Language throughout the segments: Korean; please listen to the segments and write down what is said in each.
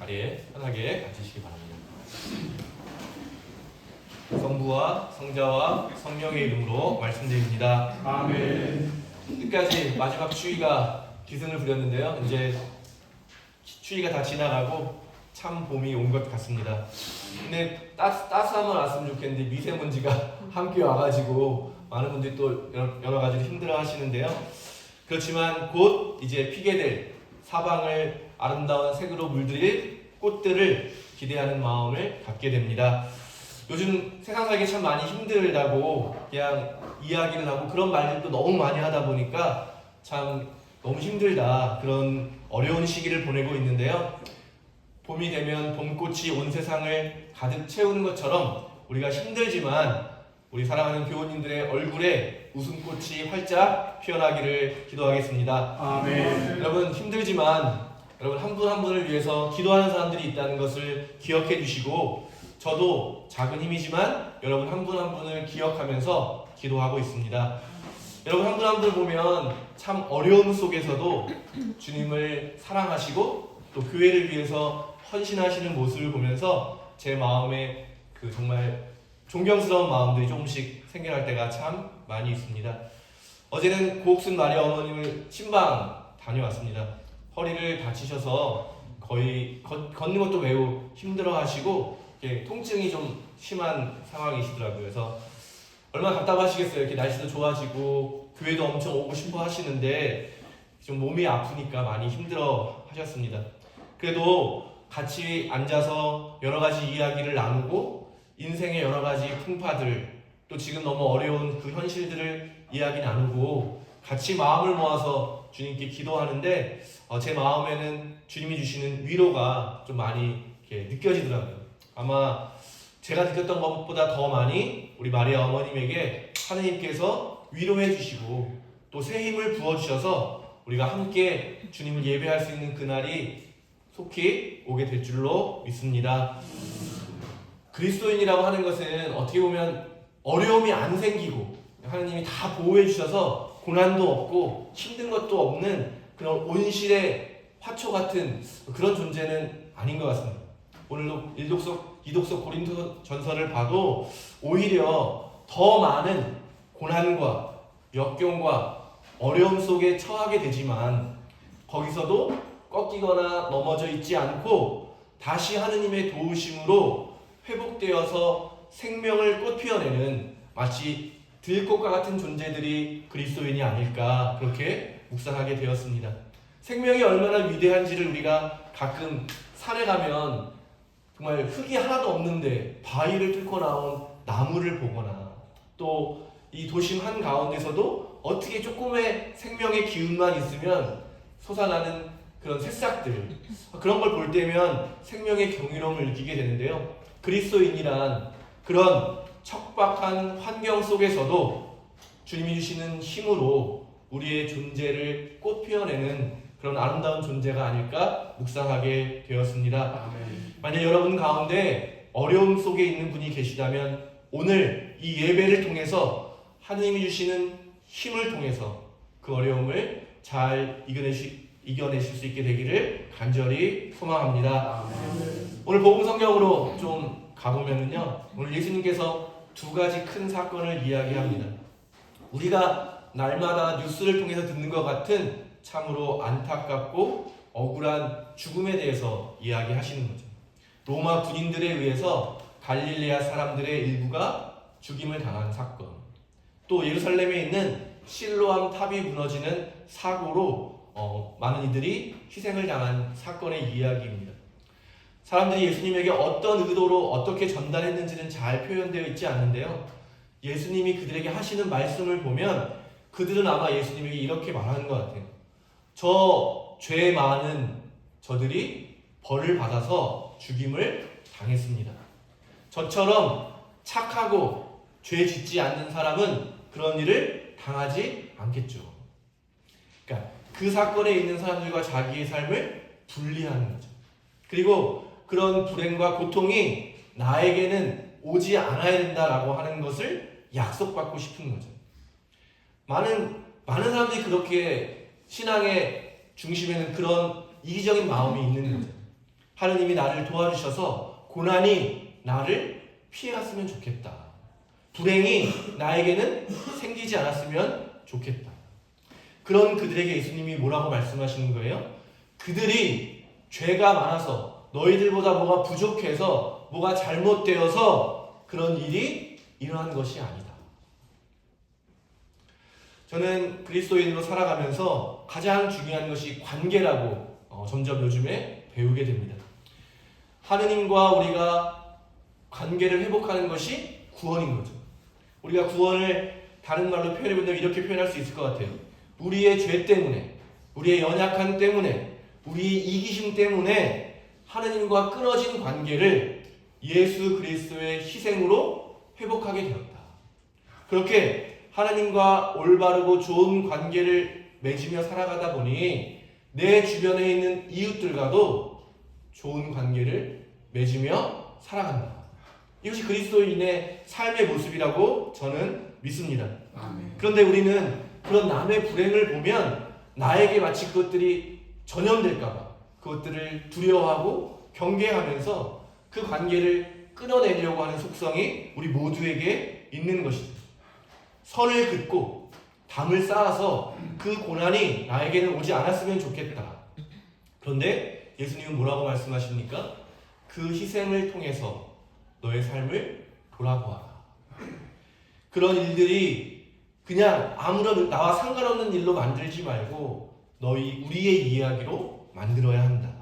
자리에 편하게 앉으시기 바랍니다. 성부와 성자와 성령의 이름으로 말씀드립니다. 아멘. 끝까지 마지막 추위가 기승을 부렸는데요. 이제 추위가 다 지나가고 참 봄이 온 것 같습니다. 근데 따스함은 왔으면 좋겠는데 미세먼지가 함께 와가지고 많은 분들이 또 여러 가지로 힘들어 하시는데요. 그렇지만 곧 이제 피게 될 사방을 아름다운 색으로 물들일 꽃들을 기대하는 마음을 갖게 됩니다. 요즘 세상 살기 참 많이 힘들다고 그냥 이야기를 하고 그런 말들도 너무 많이 하다 보니까 참 너무 힘들다, 그런 어려운 시기를 보내고 있는데요. 봄이 되면 봄꽃이 온 세상을 가득 채우는 것처럼 우리가 힘들지만 우리 사랑하는 교우님들의 얼굴에 웃음꽃이 활짝 피어나기를 기도하겠습니다. 아멘. 여러분, 힘들지만 여러분 한 분 한 분을 위해서 기도하는 사람들이 있다는 것을 기억해 주시고, 저도 작은 힘이지만 여러분 한 분 한 분을 기억하면서 기도하고 있습니다. 여러분 한 분 한 분을 보면 참 어려움 속에서도 주님을 사랑하시고 또 교회를 위해서 헌신하시는 모습을 보면서 제 마음에 그 정말 존경스러운 마음들이 조금씩 생겨날 때가 참 많이 있습니다. 어제는 고옥순 마리아 어머님을 신방 다녀왔습니다. 허리를 다치셔서 거의 걷는 것도 매우 힘들어 하시고 통증이 좀 심한 상황이시더라고요. 그래서 얼마나 답답하시겠어요. 이렇게 날씨도 좋아지고 교회도 엄청 오고 싶어 하시는데 좀 몸이 아프니까 많이 힘들어 하셨습니다. 그래도 같이 앉아서 여러 가지 이야기를 나누고 인생의 여러 가지 풍파들, 또 지금 너무 어려운 그 현실들을 이야기 나누고 같이 마음을 모아서 주님께 기도하는데 제 마음에는 주님이 주시는 위로가 좀 많이 이렇게 느껴지더라고요. 아마 제가 느꼈던 것보다 더 많이 우리 마리아 어머님에게 하느님께서 위로해 주시고 또 새 힘을 부어주셔서 우리가 함께 주님을 예배할 수 있는 그날이 속히 오게 될 줄로 믿습니다. 그리스도인이라고 하는 것은 어떻게 보면 어려움이 안 생기고 하나님이 다 보호해 주셔서 고난도 없고 힘든 것도 없는 그런 온실의 화초 같은 그런 존재는 아닌 것 같습니다. 오늘도 이독서 고린도전서를 봐도 오히려 더 많은 고난과 역경과 어려움 속에 처하게 되지만 거기서도 꺾이거나 넘어져 있지 않고 다시 하느님의 도우심으로 회복되어서 생명을 꽃피워내는 마치 들꽃과 같은 존재들이 그리스도인이 아닐까, 그렇게 묵상하게 되었습니다. 생명이 얼마나 위대한지를 우리가 가끔 산에 가면 정말 흙이 하나도 없는데 바위를 뚫고 나온 나무를 보거나 또 이 도심 한가운데서도 어떻게 조금의 생명의 기운만 있으면 솟아나는 그런 새싹들, 그런 걸 볼 때면 생명의 경이로움을 느끼게 되는데요. 그리스도인이란 그런 척박한 환경 속에서도 주님이 주시는 힘으로 우리의 존재를 꽃 피워내는 그런 아름다운 존재가 아닐까 묵상하게 되었습니다. 아멘. 만약 여러분 가운데 어려움 속에 있는 분이 계시다면 오늘 이 예배를 통해서 하느님이 주시는 힘을 통해서 그 어려움을 잘 이겨내실 수 있게 되기를 간절히 소망합니다. 아멘. 오늘 복음 성경으로 좀 가보면은요, 오늘 예수님께서 두 가지 큰 사건을 이야기합니다. 우리가 날마다 뉴스를 통해서 듣는 것 같은 참으로 안타깝고 억울한 죽음에 대해서 이야기하시는 거죠. 로마 군인들에 의해서 갈릴레아 사람들의 일부가 죽임을 당한 사건, 또 예루살렘에 있는 실로암 탑이 무너지는 사고로 많은 이들이 희생을 당한 사건의 이야기입니다. 사람들이 예수님에게 어떤 의도로 어떻게 전달했는지는 잘 표현되어 있지 않는데요. 예수님이 그들에게 하시는 말씀을 보면 그들은 아마 예수님에게 이렇게 말하는 것 같아요. 저 죄 많은 저들이 벌을 받아서 죽임을 당했습니다. 저처럼 착하고 죄 짓지 않는 사람은 그런 일을 당하지 않겠죠. 그러니까 그 사건에 있는 사람들과 자기의 삶을 분리하는 거죠. 그리고 그런 불행과 고통이 나에게는 오지 않아야 된다라고 하는 것을 약속받고 싶은 거죠. 많은 사람들이 그렇게 신앙의 중심에는 그런 이기적인 마음이 있는 거죠. 하느님이 나를 도와주셔서 고난이 나를 피해갔으면 좋겠다. 불행이 나에게는 생기지 않았으면 좋겠다. 그런 그들에게 예수님이 뭐라고 말씀하시는 거예요? 그들이 죄가 많아서 너희들보다 뭐가 부족해서 뭐가 잘못되어서 그런 일이 일어난 것이 아니다. 저는 그리스도인으로 살아가면서 가장 중요한 것이 관계라고 점점 요즘에 배우게 됩니다. 하느님과 우리가 관계를 회복하는 것이 구원인 거죠. 우리가 구원을 다른 말로 표현해보면 이렇게 표현할 수 있을 것 같아요. 우리의 죄 때문에, 우리의 연약함 때문에, 우리의 이기심 때문에 하느님과 끊어진 관계를 예수 그리스도의 희생으로 회복하게 되었다. 그렇게 하나님과 올바르고 좋은 관계를 맺으며 살아가다 보니 내 주변에 있는 이웃들과도 좋은 관계를 맺으며 살아간다. 이것이 그리스도인의 삶의 모습이라고 저는 믿습니다. 아멘. 그런데 우리는 그런 남의 불행을 보면 나에게 마치 그것들이 전염될까봐 그것들을 두려워하고 경계하면서 그 관계를 끊어내려고 하는 속성이 우리 모두에게 있는 것이죠. 선을 긋고 담을 쌓아서 그 고난이 나에게는 오지 않았으면 좋겠다. 그런데 예수님은 뭐라고 말씀하십니까? 그 희생을 통해서 너의 삶을 돌아보아라. 그런 일들이 그냥 아무런 나와 상관없는 일로 만들지 말고 우리의 이야기로 만들어야 한다.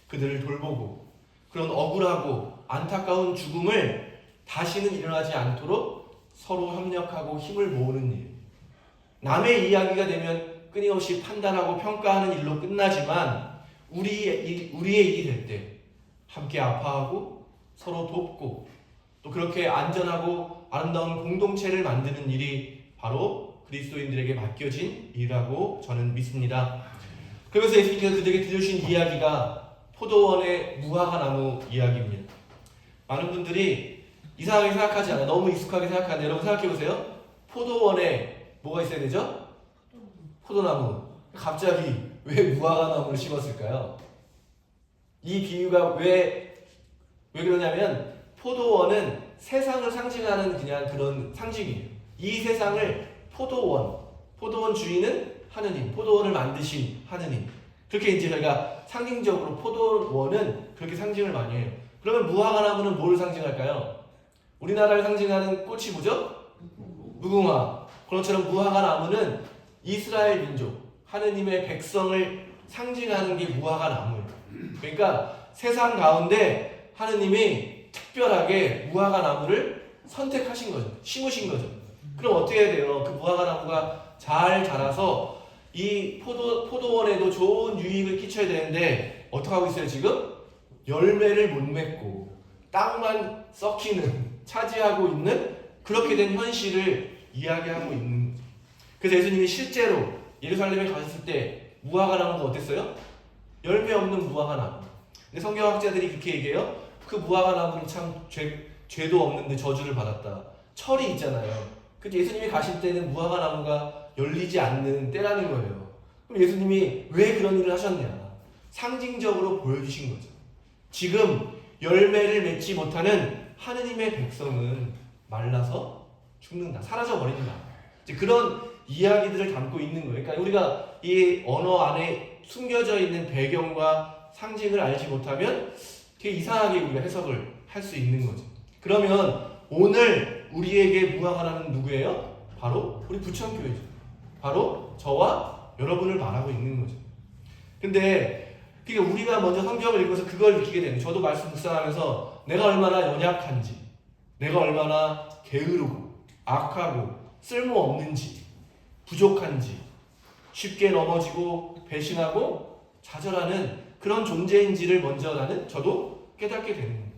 그들을 돌보고 그런 억울하고 안타까운 죽음을 다시는 일어나지 않도록 서로 협력하고 힘을 모으는 일. 남의 이야기가 되면 끊임없이 판단하고 평가하는 일로 끝나지만 우리의 일이 될 때 함께 아파하고 서로 돕고 또 그렇게 안전하고 아름다운 공동체를 만드는 일이 바로 그리스도인들에게 맡겨진 일이라고 저는 믿습니다. 그러면서 예수님께서 그들에게 들려주신 이야기가 포도원의 무화과나무 이야기입니다. 많은 분들이 이상하게 생각하지 않아요. 너무 익숙하게 생각하는데 여러분 생각해보세요. 포도원에 뭐가 있어야 되죠? 포도나무. 갑자기 왜 무화과나무를 심었을까요? 이 비유가 왜 그러냐면 포도원은 세상을 상징하는 그냥 그런 상징이에요. 이 세상을 포도원 주인은 하느님, 포도원을 만드신 하느님. 그렇게 이제 저희가 상징적으로 포도원은 그렇게 상징을 많이 해요. 그러면 무화과나무는 뭘 상징할까요? 우리나라를 상징하는 꽃이 뭐죠? 무궁화. 그것처럼 무화과나무는 이스라엘 민족, 하느님의 백성을 상징하는 게 무화과나무예요. 그러니까 세상 가운데 하느님이 특별하게 무화과나무를 선택하신 거죠. 심으신 거죠. 그럼 어떻게 해야 돼요? 그 무화과나무가 잘 자라서 이 포도원에도 좋은 유익을 끼쳐야 되는데 어떻게 하고 있어요 지금? 열매를 못 맺고 땅만 썩히는, 차지하고 있는 그렇게 된 현실을 이야기하고 있는 거죠. 그래서 예수님이 실제로 예루살렘에 가셨을 때 무화과나무가 어땠어요? 열매 없는 무화과나무. 근데 성경학자들이 그렇게 얘기해요. 그 무화과나무는 참 죄도 없는데 저주를 받았다. 철이 있잖아요. 근데 예수님이 가실 때는 무화과나무가 열리지 않는 때라는 거예요. 그럼 예수님이 왜 그런 일을 하셨냐? 상징적으로 보여주신 거죠. 지금 열매를 맺지 못하는 하느님의 백성은 말라서 죽는다. 사라져 버린다. 이제 그런 이야기들을 담고 있는 거예요. 그러니까 우리가 이 언어 안에 숨겨져 있는 배경과 상징을 알지 못하면 되게 이상하게 우리가 해석을 할 수 있는 거죠. 그러면 오늘 우리에게 무화과나무는 누구예요? 바로 우리 부천교회죠. 바로 저와 여러분을 말하고 있는 거죠. 근데 그러니까 우리가 먼저 성경을 읽어서 그걸 느끼게 되는, 저도 말씀 묵상하면서 내가 얼마나 연약한지, 내가 얼마나 게으르고 악하고 쓸모없는지, 부족한지, 쉽게 넘어지고 배신하고 좌절하는 그런 존재인지를 먼저 저도 깨닫게 되는 거예요.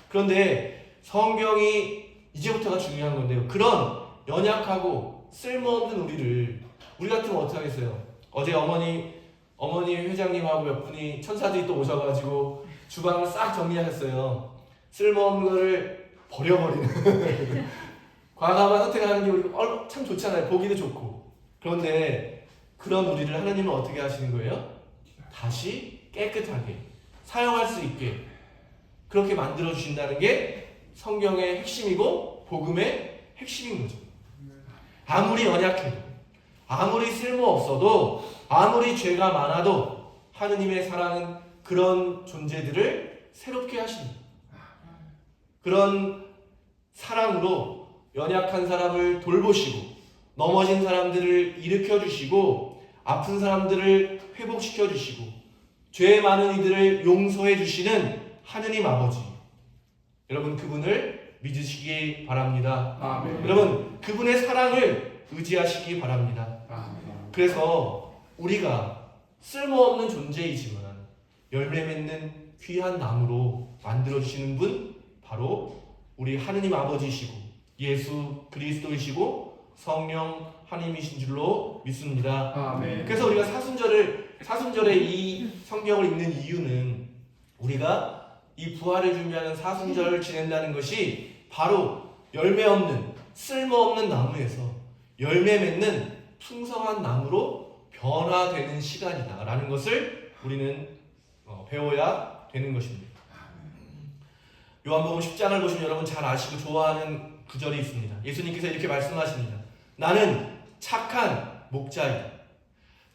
그런데 성경이 이제부터가 중요한 건데요. 그런 연약하고 쓸모없는 우리 같으면 어떻게 하겠어요? 어제 어머니 회장님하고 몇 분이 천사들이 또 오셔가지고 주방을 싹 정리하셨어요. 쓸모없는 거를 버려버리는 과감한 선택하는 게 우리가 참 좋잖아요. 보기도 좋고. 그런데 그런 우리를 하나님은 어떻게 하시는 거예요? 다시 깨끗하게 사용할 수 있게 그렇게 만들어 주신다는 게 성경의 핵심이고 복음의 핵심인 거죠. 아무리 연약해도, 아무리 쓸모없어도, 아무리 죄가 많아도 하느님의 사랑은 그런 존재들을 새롭게 하십니다. 그런 사랑으로 연약한 사람을 돌보시고 넘어진 사람들을 일으켜 주시고 아픈 사람들을 회복시켜 주시고 죄 많은 이들을 용서해 주시는 하느님 아버지, 여러분 그분을 믿으시기 바랍니다. 아멘. 여러분 그분의 사랑을 의지하시기 바랍니다. 아멘. 그래서 우리가 쓸모없는 존재이지만 열매 맺는 귀한 나무로 만들어주시는 분 바로 우리 하느님 아버지이시고 예수 그리스도이시고 성령 하나님이신 줄로 믿습니다. 아멘. 그래서 우리가 사순절에 이 성경을 읽는 이유는 우리가 이 부활을 준비하는 사순절을 지낸다는 것이 바로 열매 없는 쓸모없는 나무에서 열매 맺는 풍성한 나무로 변화되는 시간이다라는 것을 우리는 배워야 되는 것입니다. 요한복음 10장을 보시면 여러분 잘 아시고 좋아하는 구절이 있습니다. 예수님께서 이렇게 말씀하십니다. 나는 착한 목자이다.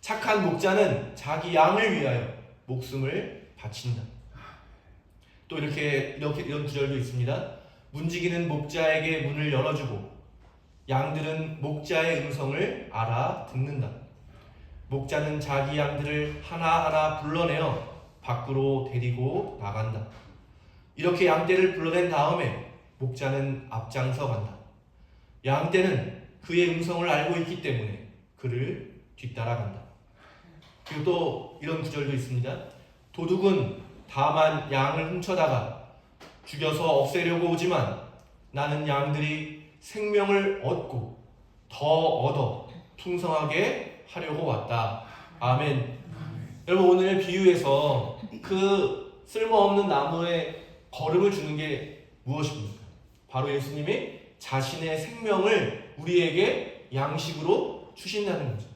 착한 목자는 자기 양을 위하여 목숨을 바친다. 또 이런 구절도 있습니다. 문지기는 목자에게 문을 열어주고 양들은 목자의 음성을 알아듣는다. 목자는 자기 양들을 하나하나 불러내어 밖으로 데리고 나간다. 이렇게 양떼를 불러낸 다음에 목자는 앞장서 간다. 양떼는 그의 음성을 알고 있기 때문에 그를 뒤따라간다. 그리고 또 이런 구절도 있습니다. 도둑은 다만 양을 훔쳐다가 죽여서 없애려고 오지만 나는 양들이 생명을 얻고 더 얻어 풍성하게 하려고 왔다. 아멘. 여러분 오늘 비유에서 그 쓸모없는 나무에 거름을 주는 게 무엇입니까? 바로 예수님이 자신의 생명을 우리에게 양식으로 주신다는 거죠.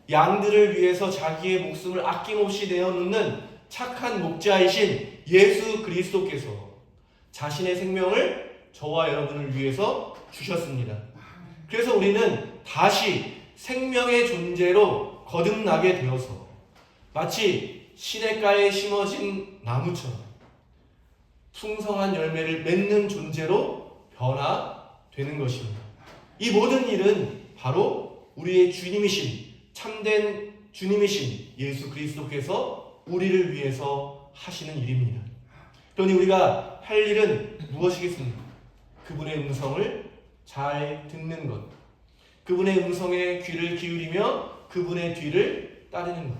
양들을 위해서 자기의 목숨을 아낌없이 내어놓는 착한 목자이신 예수 그리스도께서 자신의 생명을 저와 여러분을 위해서 주셨습니다. 그래서 우리는 다시 생명의 존재로 거듭나게 되어서 마치 시냇가에 심어진 나무처럼 풍성한 열매를 맺는 존재로 변화되는 것입니다. 이 모든 일은 바로 우리의 주님이신 참된 주님이신 예수 그리스도께서 우리를 위해서 하시는 일입니다. 그러니 우리가 할 일은 무엇이겠습니까? 그분의 음성을 잘 듣는 것, 그분의 음성에 귀를 기울이며 그분의 뒤를 따르는 것.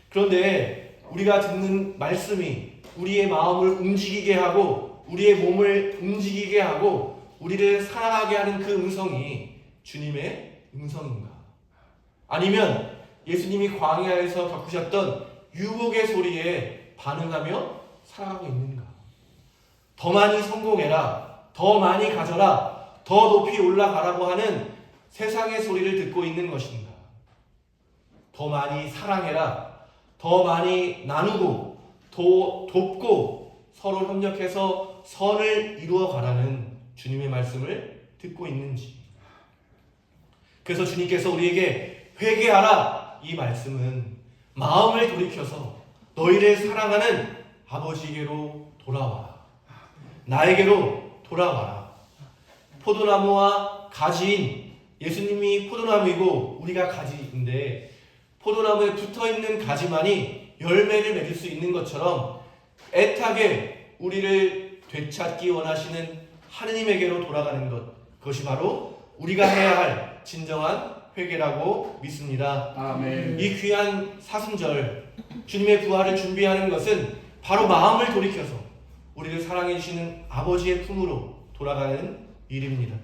그런데 우리가 듣는 말씀이 우리의 마음을 움직이게 하고 우리의 몸을 움직이게 하고 우리를 살아가게 하는 그 음성이 주님의 음성인가? 아니면 예수님이 광야에서 겪으셨던 유혹의 소리에 반응하며 살아가고 있는가? 더 많이 성공해라, 더 많이 가져라, 더 높이 올라가라고 하는 세상의 소리를 듣고 있는 것인가? 더 많이 사랑해라, 더 많이 나누고 더 돕고 서로 협력해서 선을 이루어 가라는 주님의 말씀을 듣고 있는지. 그래서 주님께서 우리에게 회개하라, 이 말씀은 마음을 돌이켜서 너희를 사랑하는 아버지에게로 돌아와라, 나에게로 돌아와라. 포도나무와 가지인 예수님이 포도나무이고 우리가 가지인데 포도나무에 붙어있는 가지만이 열매를 맺을 수 있는 것처럼 애타게 우리를 되찾기 원하시는 하느님에게로 돌아가는 것, 그것이 바로 우리가 해야 할 진정한 회개라고 믿습니다. 아멘. 이 귀한 사순절 주님의 부활을 준비하는 것은 바로 마음을 돌이켜서 우리를 사랑해 주시는 아버지의 품으로 돌아가는 일입니다.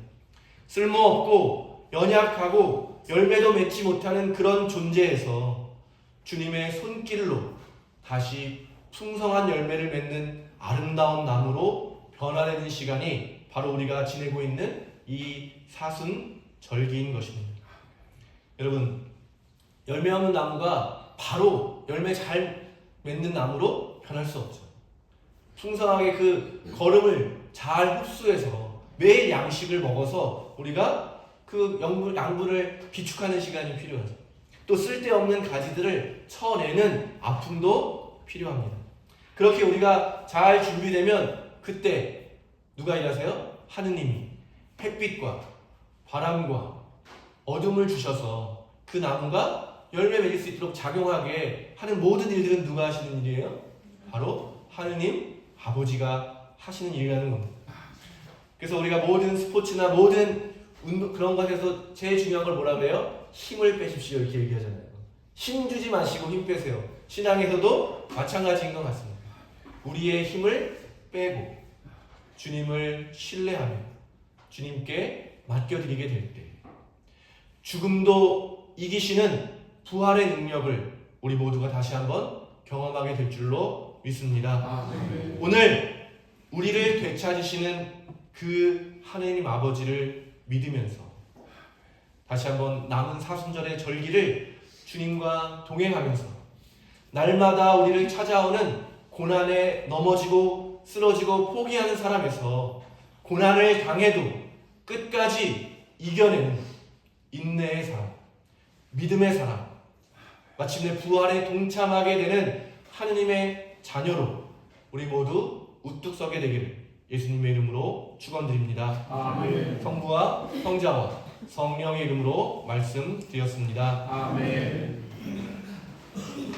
쓸모없고 연약하고 열매도 맺지 못하는 그런 존재에서 주님의 손길로 다시 풍성한 열매를 맺는 아름다운 나무로 변화되는 시간이 바로 우리가 지내고 있는 이 사순절기인 것입니다. 여러분, 열매 없는 나무가 바로 열매 잘 맺는 나무로 변할 수 없죠. 풍성하게 그 거름을 잘 흡수해서 매일 양식을 먹어서 우리가 그 양분을 비축하는 시간이 필요하죠. 또 쓸데없는 가지들을 쳐내는 아픔도 필요합니다. 그렇게 우리가 잘 준비되면 그때 누가 일하세요? 하느님이 햇빛과 바람과 어둠을 주셔서 그 나무가 열매 맺을 수 있도록 작용하게 하는 모든 일들은 누가 하시는 일이에요? 바로 하느님 아버지가 하시는 일이라는 겁니다. 그래서 우리가 모든 스포츠나 모든 운동 그런 것에서 제일 중요한 걸 뭐라 그래요? 힘을 빼십시오 이렇게 얘기하잖아요. 힘 주지 마시고 힘 빼세요. 신앙에서도 마찬가지인 것 같습니다. 우리의 힘을 빼고 주님을 신뢰하며 주님께 맡겨드리게 될 때 죽음도 이기시는 부활의 능력을 우리 모두가 다시 한번 경험하게 될 줄로 믿습니다. 오늘 우리를 되찾으시는 그 하나님 아버지를 믿으면서 다시 한번 남은 사순절의 절기를 주님과 동행하면서 날마다 우리를 찾아오는 고난에 넘어지고 쓰러지고 포기하는 사람에서 고난을 당해도 끝까지 이겨내는 인내의 사람, 믿음의 사람, 마침내 부활에 동참하게 되는 하느님의 자녀로 우리 모두 우뚝 서게 되기를 예수님의 이름으로 축원드립니다. 아멘. 성부와 성자와 성령의 이름으로 말씀드렸습니다. 아멘.